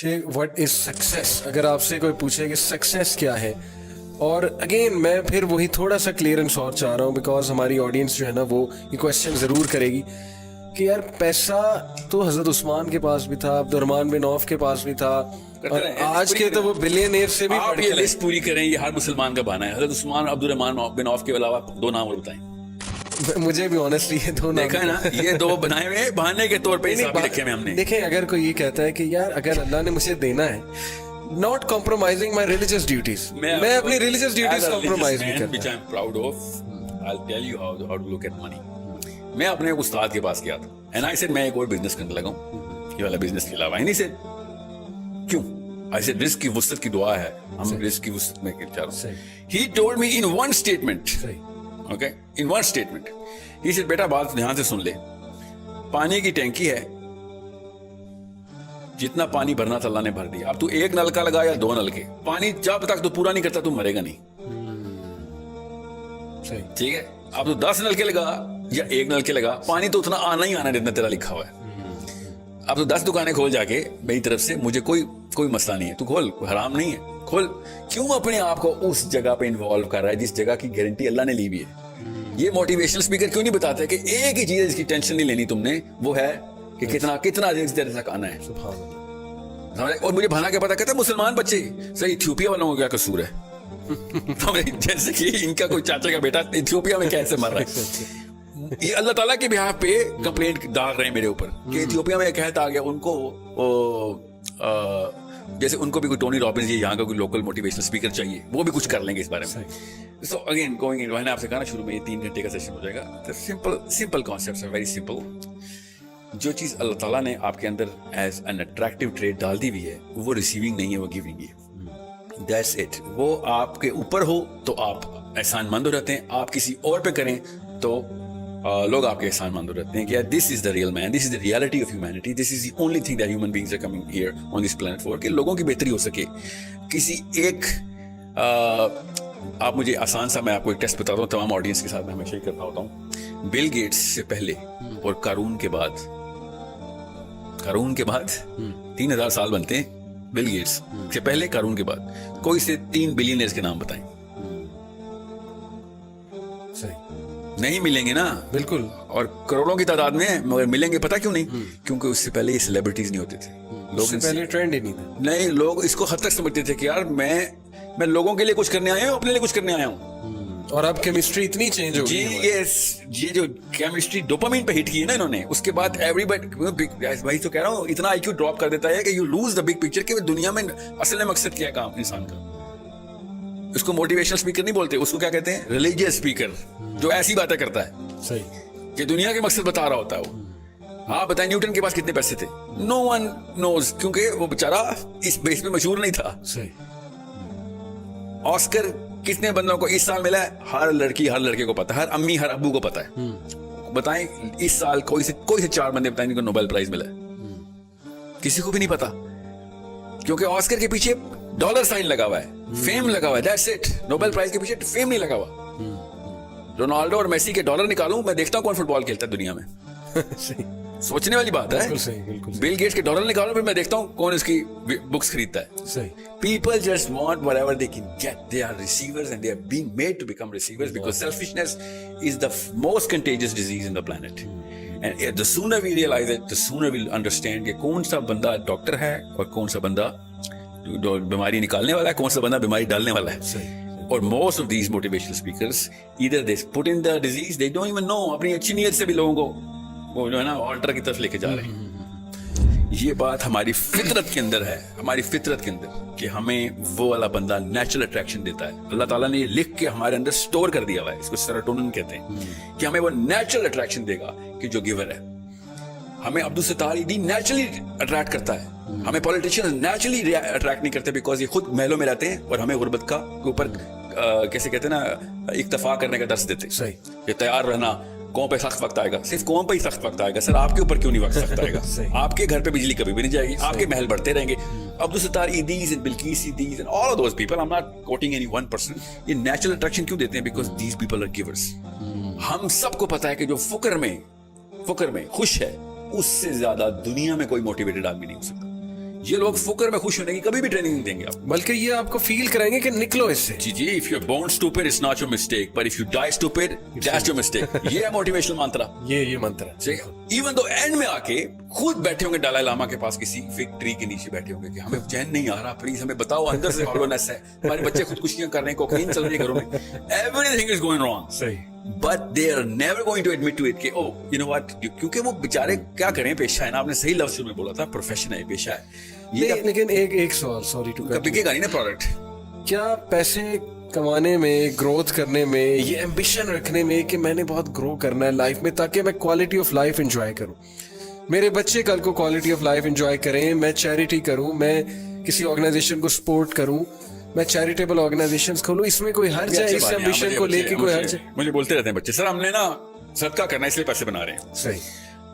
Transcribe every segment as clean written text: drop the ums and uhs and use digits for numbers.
کہ what is success, اگر آپ سے کوئی پوچھے کہ سکسیس کیا ہے, اور اگین میں پھر وہی تھوڑا سا کلیئرنس اور چاہ رہا ہوں بیکاز ہماری آڈینس جو ہے نا وہ یہ کویشچن ضرور کرے گی کہ یار پیسہ تو حضرت عثمان کے پاس بھی تھا, عبد الرحمن بن عوف کے پاس بھی تھا, اور آج کے تو وہ بلینئر سے بھی آپ یہ لسٹ پوری کریں, یہ ہر مسلمان کا بہانہ ہے. حضرت عثمان, عبد الرحمن بن عوف کے علاوہ 2 نام اور بتائیں. مجھے بھی آنیسٹلی یہ 2 نام دیکھا ہے نا, یہ 2 بنائے ہوئے بہانے کے طور پہ حساب رکھے ہوئے ہم نے. دیکھیں اگر کوئی یہ کہتا ہے کہ یار اگر اللہ نے مجھے دینا ہے, not compromising my religious duties, میں اپنی religious duties compromise نہیں کرتا. which I'm proud of, I'll tell you how to look at money. میں اپنے استاد کے پاس گیا تھا and I said میں ایک اور بزنس کرنے لگا ہوں یہ والا بزنس کے علاوہ. نہیں said کیوں, I said رزق کی وسعت کی دعا ہے, ہم رزق کی وسعت میں چاہ رہا ہوں. He told me in one statement, okay, in one statement, he said بیٹا بات دھیان سے سن لے, پانی کی ٹینکی ہے, جتنا پانی بھرنا تھا اللہ نے بھر دیا. اب تو 1 نلکا لگا یا 2 نلکے, پانی جب تک تو پورا نہیں کرتا تو مرے گا نہیں. ٹھیک ہے, اب تو 10 نلکے لگا یا 1 نلکے لگا, پانی تو اتنا آنا ہی آنا جتنا تیرا لکھا ہوا ہے. اب تو 10 دکانیں کھول جا کے میری طرف سے, مجھے کوئی مسئلہ نہیں ہے, تو کھول, حرام نہیں ہے, کھول. کیوں اپنے آپ کو اس جگہ پہ انوالو کر رہا ہے جس جگہ کی گارنٹی اللہ نے لی ہوئی ہے. یہ موٹیویشنل اسپیکر کیوں نہیں بتاتے کہ ایک ہی چیز جس کی ٹینشن نہیں لینی تم نے, وہ ہے کہ کتنا دیر تک آنا ہے. اور مجھے بھانا کیا پتا, کہتا مسلمان بچے صحیح ایتھیوپیا والوں کو کیا قصور ہے, جیسے کہ ان کا کوئی چاچا کا بیٹا ایتھیوپیا میں کیسے مر رہا ہے. یہ اللہ تعالیٰ کے بہاف پہ کمپلینٹ ڈال رہے ہیں میرے اوپر کہ ایتھیوپیا میں ایک قحط آ گیا, ان کو جیسے ان کو بھی کوئی ٹونی رابنز یا یہاں کا کوئی لوکل موٹیویشنل اسپیکر چاہیے, وہ بھی کچھ کر لیں گے اس بارے میں. سو اگین گوئنگ, میں نے آپ سے کہا نا شروع میں یہ 3 گھنٹے کا سیشن ہو جائے گا. سمپل کانسیپٹس ہیں, ویری سمپل. جو چیز اللہ تعالیٰ نے آپ کے اندر ایز این اٹریکٹیو ٹریٹ ڈال دی ہوئی ہے, وہ ریسیونگ نہیں ہے, وہ گیونگ ہے. That's it. وہ آپ کے اوپر ہو تو آپ احسان مند ہو رہتے ہیں, آپ کسی اور پہ کریں تو لوگ آپ کے احسان مند ہو رہتے ہیں کہ this is the real man, this is the reality of humanity, this is the only thing that human beings are coming here on this planet for, کہ لوگوں کی بہتری ہو سکے. کسی ایک آپ مجھے آسان سا, میں آپ کو ایک ٹیسٹ بتاتا ہوں, تمام آڈینس کے ساتھ میں ہمیشہ ہی کرتا ہوتا ہوں. بل گیٹس سے پہلے اور قارون کے بعد 3000 سال بنتے ہیں. بل گیٹس سے پہلے, قارون کے بعد کوئی سے 3 بلینئرز کے نام بتائیں. نہیں ملیں گے نا, بالکل, اور کروڑوں کی تعداد میں, مگر ملیں گے پتہ کیوں نہیں, کیونکہ اس سے پہلے یہ سیلیبریٹیز نہیں ہوتے تھے. لوگ سے پہلے ٹرینڈ ہی نہیں تھا. نہیں, لوگ اس کو حد تک سمجھتے تھے کہ یار میں لوگوں کے لیے کچھ کرنے آیا ہوں, اپنے لیے کچھ کرنے آیا ہوں. اور اب کیمسٹری اتنی چینج ہو گئی ہے. یہ جو کیمسٹری ڈوپامین پہ ہٹ کی ہے نا انہوں نے, اس کے بعد ایوری بڈی, وہی تو کہہ رہا ہوں, اتنا IQ ڈراپ کر دیتا ہے کہ you lose the big picture, کہ دنیا میں اصل میں مقصد کیا ہے کام انسان کا. اس کو موٹیویشنل اسپیکر نہیں بولتے, اس کو کیا کہتے ہیں, ریلیجیس اسپیکر, جو ایسی باتیں کرتا ہے. صحیح, کہ دنیا کے مقصد بتا رہا ہوتا ہے وہ. آپ بتائیں نیوٹن کے پاس کتنے پیسے تھے؟ نو ون نوز, کیونکہ وہ بیچارہ اس بیس میں مشہور نہیں تھا. آسکر کتنے بندوں کو اس سال ملا ہے؟ ہر لڑکی ہر لڑکے کو پتا ہے, ہر امی ہر ابو کو پتا ہے. بتائیں اس سال کوئی سے 4 بندے بتائیں جن کو نوبل پرائز ملا ہے؟ کسی کو بھی نہیں پتا, کیونکہ آسکر کے پیچھے ڈالر سائن لگا ہوا ہے, فیم لگا ہوا ہے, دیٹس اٹ. نوبل پرائز کے پیچھے فیم نہیں لگا ہوا. رونالڈو اور میسی کے ڈالر نکالوں, میں دیکھتا ہوں کون فٹ بال کھیلتا ہے دنیا میں. سوچنے والی بات ہے. بل گیٹس کے ڈالر نکالوں, پھر میں دیکھتا ہوں کون اس کی بکس خریدتا ہے. People just want whatever they can get. They are receivers and they are being made to become receivers because selfishness is the most contagious disease in the planet. And the sooner we realize it, the sooner we'll understand کہ کون سا بندہ doctor ہے اور کون سا بندہ بیماری نکالنے والا ہے, کون سا بندہ بیماری ڈالنے والا ہے. اور most of these motivational speakers, either they put in the disease, they don't even know. اپنی اچھی نیت سے بھی لوگوں کو وہ جو ہے نا آلٹر کی طرف لے کے جا رہے ہیں. یہ بات ہماری فطرت کے اندر ہے, ہماری فطرت کے اندر, کہ ہمیں وہ والا بندہ نیچرل اٹریکشن دیتا ہے. اللہ تعالیٰ نے یہ لکھ کے ہمارے اندر سٹور کر دیا ہوا ہے, اس کو سیروٹونن کہتے ہیں, کہ ہمیں وہ نیچرل اٹریکشن دے گا کہ جو گیور ہے. ہمیں عبدالستار ایدھی نیچرلی اٹریکٹ کرتا ہے, ہمیں پولیٹیشین نیچرلی اٹریکٹ نہیں کرتے, بیکاز یہ خود محلوں میں رہتے ہیں اور ہمیں غربت کا اوپر کیسے کہتے ہیں نا, اکتفا کرنے کا درس دیتے. کہ تیار رہنا, قوم پہ سخت وقت آئے گا. صرف قوم پہ ہی سخت وقت آئے گا سر, آپ کے اوپر کیوں نہیں وقت سخت آئے گا؟ آپ کے گھر پہ بجلی کبھی بھی نہیں جائے گی, آپ کے محل بڑھتے رہیں گے. Abdul Sattar Edhis and Bilquis Edhis and all of those people, I'm not quoting any one person, یہ نیچرل اٹریکشن کیوں دیتے ہیں؟ Because these people are givers. ہم سب کو پتا ہے کہ جو فقر میں خوش ہے, اس سے زیادہ دنیا میں کوئی موٹیویٹڈ آدمی نہیں ہو سکتا. یہ لوگ فکر میں خوش ہونے کی کبھی بھی ٹریننگ نہیں دیں گے آپ. بلکہ یہ آپ کو فیل کرائیں گے کہ نکلو اس سے. جی if you are born stupid it's not your mistake but if you die stupid that's your mistake. یہ ہے موٹیویشنل منترا. یہ منتر ہے. ایون دو اینڈ میں آ کے خود بیٹھے ہوں گے دلائی لاما کے پاس کسی فگ ٹری کے نیچے بیٹھے ہوں گے کہ ہمیں چین نہیں آ رہا, پلیز ہمیں بتاؤ, اندر سے ہالونیس ہے, ہمارے بچے خودکشیاں کر رہے ہیں, کوکین چل رہی ہے گھروں میں, every thing is going wrong. صحیح. But they are never going to admit to it کہ oh you know what, کیونکہ وہ بیچارے کیا کریں, پیشہ ہے نا, آپ نے صحیح لفظ میں بولا تھا, پروفیشن ہے, پیشہ ہے. لیکن ایک سوال, سوری ٹو کٹ, بکے گا نہیں نا پروڈکٹ. کیا پیسے کمانے میں, گروتھ کرنے میں, یہ ایمبیشن رکھنے میں کہ میں نے بہت گرو کرنا ہے لائف میں تاکہ میں کوالٹی آف لائف انجوائے کروں, میرے بچے کل کو کوالٹی آف لائف انجوائے کریں, میں چیریٹی کروں, میں کسی آرگنائزیشن کو سپورٹ کروں, میں چیریٹیبل آرگنائزیشنز کھولوں, اس میں کوئی حرج ہے؟ اس ایمبیشن کو لے کے کوئی حرج ہے؟ مجھے بولتے رہتے ہیں بچے, سر ہم نے نا صدقہ کرنا ہے اس لیے پیسے بنا رہے ہیں. صحیح.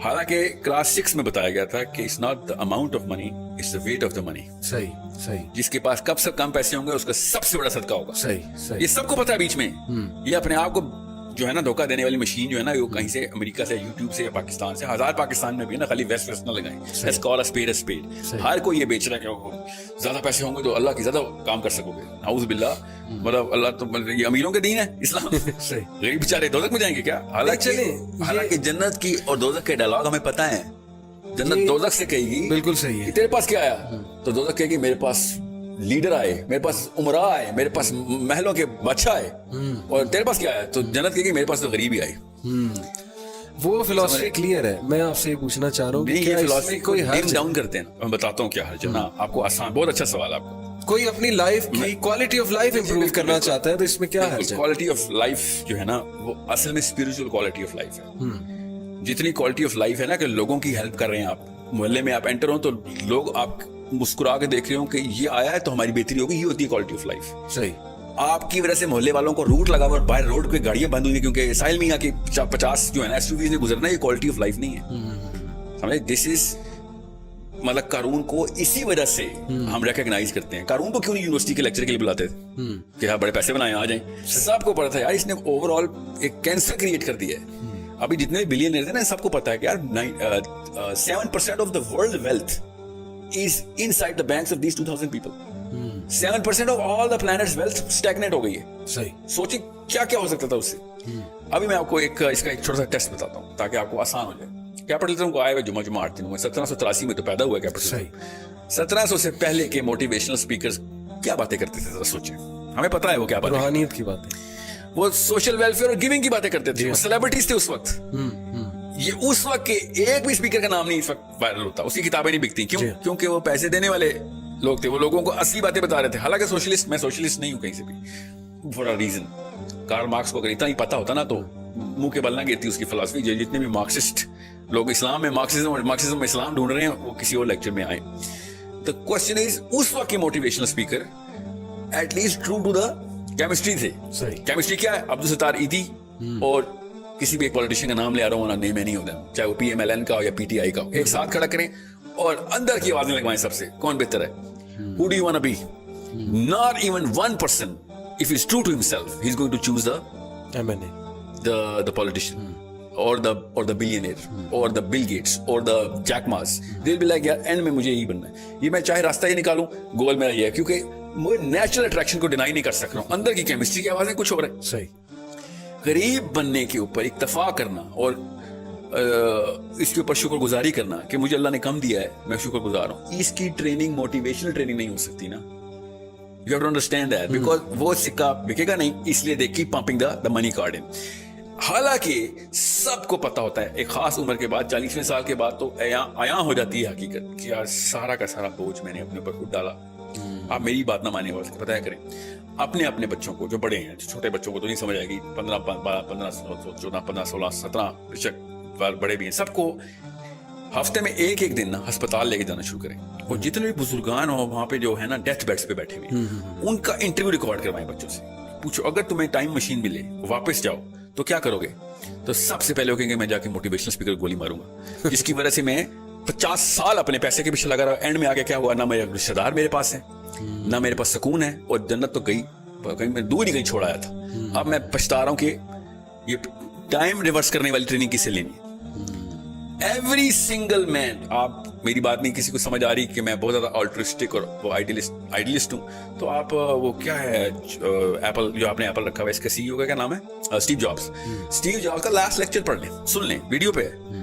حالانکہ کلاس 6 میں بتایا گیا تھا کہ it's not the amount of money, it's the weight of the money. صحیح. جس کے پاس کب سے کم پیسے ہوں گے اس کا سب سے بڑا صدقہ ہوگا. صحیح. یہ سب کو پتا ہے بیچ میں. یہ اپنے آپ کو جو ہے نا دھوکہ دینے والی مشین جو ہے نا, وہ کہیں سے امریکہ سے, یوٹیوب سے, یا پاکستان سے, ہزار پاکستان میں بھی نا, خالی ویسٹ نہ لگائیں. Let's call a spade a spade. ہر کوئی یہ بیچ رہا ہے کہ زیادہ پیسے ہوں گے تو اللہ کی زیادہ کام کر سکو گے. نعوذ باللہ, مطلب اللہ تو یہ امیروں کے دین ہے اسلام. غریب بیچارے دوزخ میں جائیں گے کیا؟ حالانکہ جنت کی اور دوزخ کے ڈائلاگ ہمیں پتہ ہے. جنت دوزخ سے کہے گی بالکل صحیح ہے, تیرے پاس کیا آیا, تو دوزخ کہے گی میرے پاس لیڈر آئے, میرے پاس عمراء آئے, میرے پاس محلوں کے بادشاہ آئے, اور تیرے پاس کیا ہے, تو جنت کہے گی میرے پاس تو غریب ہی آئے. وہ فلسفی کلیئر ہے. میں آپ سے یہ پوچھنا چاہ رہا ہوں کہ یہ فلسفی کوئی ڈیم ڈاؤن کرتے ہیں. میں بتاتا ہوں کیا حرج ہے نا آپ کو. آسان, بہت اچھا سوال آپ کا. کوئی اپنی لائف کی کوالٹی آف لائف امپروو کرنا چاہتا ہے تو اس میں کیا حرج ہے؟ کوالٹی آف لائف جو ہے نا وہ اصل میں اسپرچل کوالٹی آف لائف ہے. جتنی کوالٹی آف لائف ہے نا کہ لوگوں کی ہیلپ کر رہے ہیں آپ, محلے میں آپ انٹر ہو تو لوگ آپ مسکرا کے دیکھ رہے ہوں کہ یہ آیا ہے تو ہماری بہتری ہوگی, یہ ہوتی ہے کوالٹی آف لائف. صحیح. آپ کی وجہ سے محلے والوں کو روٹ لگا ہوا اور باہر روڈ پہ گاڑیاں بند ہوئی کیونکہ ساحل میاں کی 50 جو ہے نا SUVs نے گزرنا, یہ کوالٹی آف لائف نہیں ہے. سمجھے, دس از مطلب قارون کو اسی وجہ سے ہم ریکگنائز کرتے ہیں. قارون کو کیوں نہیں یونیورسٹی کے لیکچر کے لیے بلاتے تھے کہ ہاں بڑے پیسے بنائے آ جائیں. سب کو پتا تھا یار اس نے اوور آل ایک کینسر کریٹ کر دیا ہے. ابھی جتنے بلینئر تھے نا سب کو پتا ہے کہ یار 7% of the world wealth is inside the banks of these 2000 people. 7% of all the planet's wealth stagnate ہو گئی ہے. صحیح. سوچیں کیا کیا ہو سکتا تھا اس سے. ابھی میں آپ کو اس کا ایک چھوٹا سا ٹیسٹ بتاتا ہوں تاکہ آپ کو آسان ہو جائے. کیپٹلزم کو آئے ہوئے جمعہ 8 دن ہوئے, 1783 میں تو پیدا ہوا ہے کیپٹلزم. 1700 سے پہلے کے موٹیویشنل اسپیکرز کیا باتیں کرتے تھے ذرا سوچیں. ہمیں پتا ہے وہ کیا باتیں, روحانیت کی باتیں, وہ سوشل ویلفیئر اور گیونگ کی باتیں کرتے تھے. سیلیبریٹیز تھے اس وقت. یہ اس وقت کے ایک بھی اسپیکر کا نام نہیں اس وقت وائرل ہوتا, اس کی کتابیں نہیں بکتی. کیوں؟ کیونکہ وہ پیسے دینے والے لوگ تھے, وہ لوگوں کو اصلی باتیں بتا رہے تھے. حالانکہ سوشلسٹ, میں سوشلسٹ نہیں ہوں کہیں سے بھی, for a reason. Karl Marx کو اگر اتنا ہی پتا ہوتا نا تو منہ کے بل نہ گرتی اس کی فلسفی. جتنے بھی مارکسسٹ لوگ اسلام میں مارکسزم میں اسلام ڈھونڈ رہے ہیں وہ کسی اور لیکچر میں آئے. تو کوشچن از اس وقت کے motivational speaker at least true to the chemistry تھے. کیمسٹری کیا ہے؟ عبدالستار ایدھی اور کسی بھی ایک پولیٹیشین کا نام لے آ رہا ہوں, نیم ہے نہیں ہوتا, چاہے وہ PMLN کا ہو یا PTI کا ہو, ایک ساتھ کھڑا کریں اور اندر کی آوازیں لگوائیں سب سے, کون بہتر ہے, who do you want to be? Not even one person, if he's true to himself, he's going to choose the politician or the billionaire or the Bill Gates or the Jack Ma's. They'll be like یار and میں مجھے یہی بننا ہے, یہ میں چاہے راستہ ہی نکالوں, گول میرا یہ ہے, کیونکہ میں نیچرل اٹریکشن کو ڈینائی نہیں کر سک رہا ہوں. اندر کی کیمسٹری کی آوازیں کچھ اور ہے. صحیح. غریب بننے کے اوپر اکتفا کرنا اور اس کے اوپر شکر گزاری کرنا کہ مجھے اللہ نے کم دیا ہے, میں شکر گزار ہوں, اس کی ٹریننگ موٹیویشنل ٹریننگ نہیں ہو سکتی نا. You have to understand that, because وہ سکہ بکے گا نہیں, اس لیے they keep pumping the money card in. حالانکہ سب کو پتا ہوتا ہے ایک خاص عمر کے بعد, 40ویں سال کے بعد تو عیاں ہو جاتی ہے حقیقت کہ یار سارا کا سارا بوجھ میں نے اپنے اوپر خود ڈالا. آپ میری بات نہ مانیں اور بتایا کریں اپنے بچوں کو, جو بڑے ہیں, چھوٹے بچوں کو تو نہیں سمجھ آئے گی, 15 14 15 16 17 بڑے بھی ہیں, سب کو ہفتے میں ایک دن نا ہسپتال لے کے جانا شروع کریں. اور جتنے بھی بزرگان ہو وہاں پہ جو ہے نا ڈیتھ بیڈس پہ بیٹھے ہوئے, ان کا انٹرویو ریکارڈ کروائیں بچوں سے. پوچھو اگر تمہیں ٹائم مشین ملے, واپس جاؤ تو کیا کرو گے؟ تو سب سے پہلے وہ کہیں گے میں جا کے موٹیویشنل اسپیکر گولی ماروں گا, جس کی وجہ سے میں 50 سال اپنے پیسے کے پیچھے لگا رہا. اینڈ میں آگے کیا ہوا, نہ میرے رشتے دار میرے پاس ہیں, نہ میرے پاس سکون ہے, اور جنت تو گئی کہیں میں دور ہی کہیں چھوڑ آیا تھا. اب میں پچھتا رہا ہوں کہ یہ ٹائم ریورس کرنے والی ٹریننگ کس سے لینی ہے. ایوری سنگل مین, آپ میری بات نہیں کسی کو سمجھ آ رہی کہ میں بہت زیادہ آلٹرسٹک اور وہ آئیڈیلسٹ ہوں, تو آپ وہ کیا ہے ایپل, جو آپ نے ایپل رکھا ہوا ہے, اس کا سی ای او کا کیا نام ہے, اسٹیو جابس. اسٹیو جابس کا لاسٹ لیکچر پڑھ لیں, سن لیں, ویڈیو پہ ہے.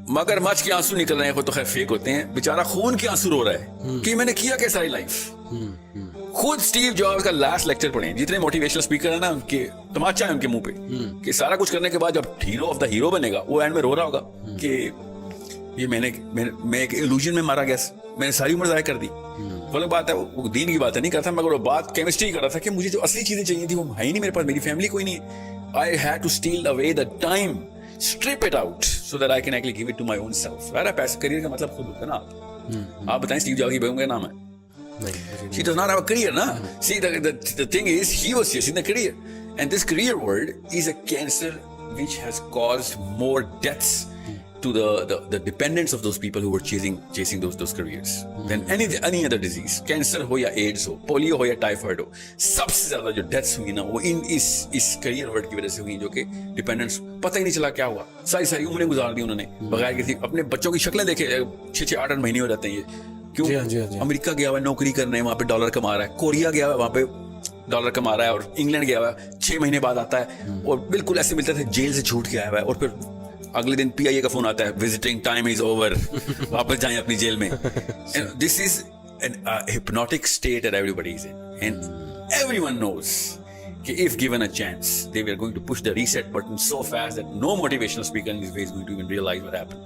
مگر مچھ کے آنسو نکل رہے ہیں, وہ تو خیر فیک ہوتے ہیں, بیچارہ خون کے آنسو رو رہا ہے کہ میں نے کیا کیا ساری لائف. خود اسٹیو جابس کا لاسٹ لیکچر پڑھیں. جتنے موٹیویشنل اسپیکر ہیں نا, ان کے تماچا ہے ان کے منہ پہ کہ سارا کچھ کرنے کے بعد جب ہیرو آف دا ہیرو بنے گا, وہ اینڈ میں رو رہا ہوگا کہ یہ میں ایک illusion میں مارا گیا, میں نے ساری عمر ضائع کر دی. غلط بات ہے, وہ دین کی بات نہیں کرتا, مگر وہ بات کیمسٹری کر رہا تھا کہ مجھے جو اصلی چیزیں چاہیے تھی وہ ہے ہی نہیں میرے پاس, میری فیملی کوئی نہیں ہے. I had to steal away the time, strip it out so that I can actually give it to my own self. پیسے کریئر کا مطلب خود ہوتا ہے نا. آپ بتائیں اسٹیو جابس کی بیگم کا نام ہے, she does not have a career, na? See, the thing is, he was chasing the career. And this career word is a cancer which has caused more deaths to the dependents of those people who were chasing those careers than any other disease. Cancer ho ya AIDS ho, polio ho ya typhoid ho, سب سے زیادہ جو deaths ہوئی نا وہ اس career word کی وجہ سے ہوئی, جو کہ dependents پتہ ہی نہیں چلا کیا ہوا. ساری عمریں گزار دی انہوں نے بغیر کسی, اپنے بچوں کی شکلیں دیکھے 6-8 مہینے ہو جاتے ہیں یہ. کیوں؟ امریکہ گیا ہوا ہے نوکری کرنے, وہاں پہ ڈالر کما رہا ہے. کوریا گیا ہوا ہے, وہاں پہ ڈالر کما رہا ہے. اور انگلینڈ گیا ہوا ہے, 6 مہینے بعد آتا ہے اور بالکل ایسے ملتا تھا جیل سے چھوٹ کے آیا ہوا ہے, اور پھر اگلے دن PIA کا فون آتا ہے, وزٹنگ ٹائم از اوور, واپس جائیں اپنی جیل میں. دس از a hypnotic state that everybody is in, and everyone knows that if given a chance they were going to push the reset button so fast that no motivational speaker in this way is going to even realize what happened.